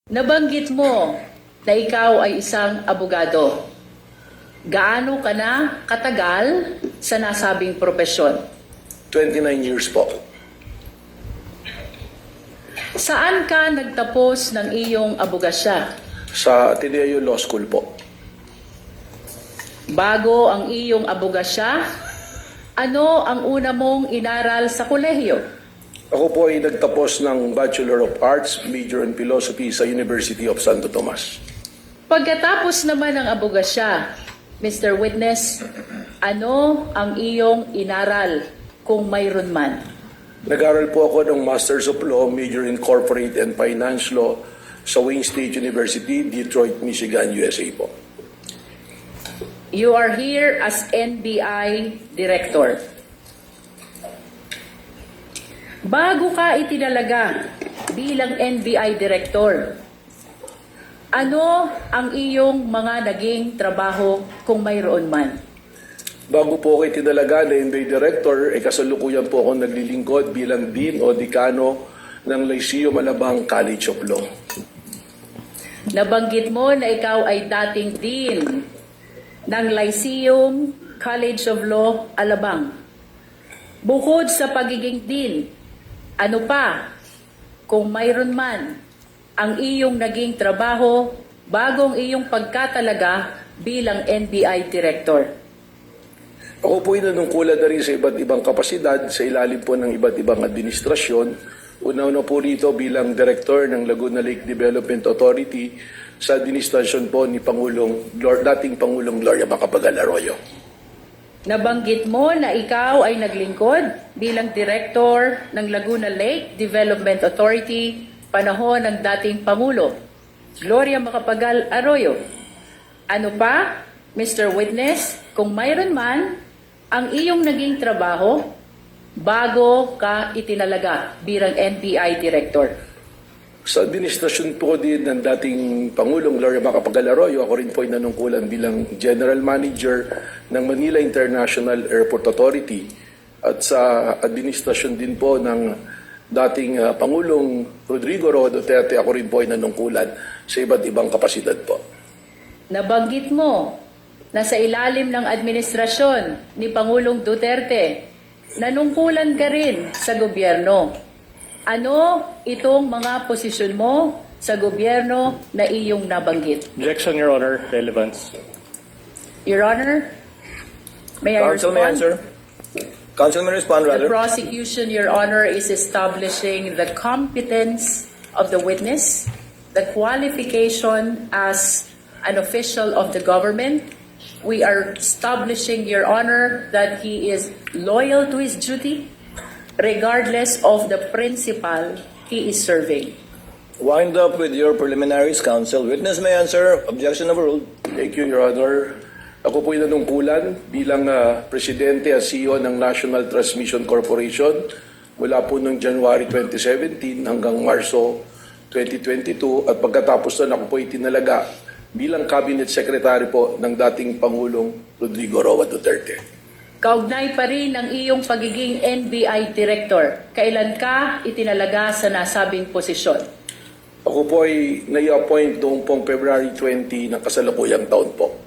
Nabanggit mo na ikaw ay isang abogado. Gaano ka na katagal sa nasabing propesyon? 29 years po. Saan ka nagtapos ng iyong abogasya? Sa Ateneo Law School po. Bago ang iyong abogasya, ano ang una mong inaral sa kolehiyo? Ako po ay nagtapos ng Bachelor of Arts, major in Philosophy sa University of Santo Tomas. Pagkatapos naman ng abogasya, Mr. Witness, ano ang iyong inaral kung mayroon man? Nag-aral po ako ng Masters of Law, major in Corporate and Finance Law sa Wayne State University, Detroit, Michigan, USA po. You are here as NBI Director. Bago ka itinalaga bilang NBI Director, ano ang iyong mga naging trabaho kung mayroon man? Bago po ako itinalaga na NBA Director, kasalukuyan po ako naglilingkod bilang Dean o Dekano ng Lyceum Alabang College of Law. Nabanggit mo na ikaw ay dating Dean ng Lyceum College of Law, Alabang. Bukod sa pagiging Dean, ano pa, kung mayroon man, ang iyong naging trabaho bagong iyong pagkatalaga bilang NBI Director? Ako po ay nanungkulan na rin sa iba't ibang kapasidad sa ilalim po ng iba't ibang administrasyon. Una-una po rito bilang Director ng Laguna Lake Development Authority sa administrasyon po ni dating Pangulong Gloria Macapagal Arroyo. Nabanggit mo na ikaw ay naglingkod bilang Director ng Laguna Lake Development Authority panahon ng dating Pangulo, Gloria Macapagal Arroyo. Ano pa, Mr. Witness, kung mayroon man, ang iyong naging trabaho bago ka itinalaga bilang NBI Director? Sa administrasyon po din ng dating Pangulong Gloria Macapagal Arroyo, ako rin po ay nanungkulan bilang General Manager ng Manila International Airport Authority at sa administrasyon din po ng dating Pangulong Rodrigo Roa Duterte, ako rin po ay nanungkulan sa iba't ibang kapasidad po. Nabanggit mo na sa ilalim ng administrasyon ni Pangulong Duterte, nanungkulan ka rin sa gobyerno. Ano itong mga posisyon mo sa gobyerno na iyong nabanggit? Objection, Your Honor. Relevance. Your Honor, may I Counsel may respond? answer. Counsel may respond, The rather. prosecution, Your Honor, is establishing the competence of the witness, the qualification as an official of the government. We are establishing, Your Honor, that he is loyal to his duty, regardless of the principal he is serving. Wind up with your preliminaries, counsel. Witness may answer. Objection overruled. Thank you, Your Honor. Ako po ay nanungkulan bilang Presidente at CEO ng National Transmission Corporation mula po noong January 2017 hanggang Marso 2022 at pagkatapos na ako po ay tinalaga bilang Cabinet Secretary po ng dating Pangulong Rodrigo Roa Duterte. Kaugnay pa rin ang iyong pagiging NBI Director. Kailan ka itinalaga sa nasabing posisyon? Ako po ay nai-appoint noong pong February 20 ng kasalukuyang taon po.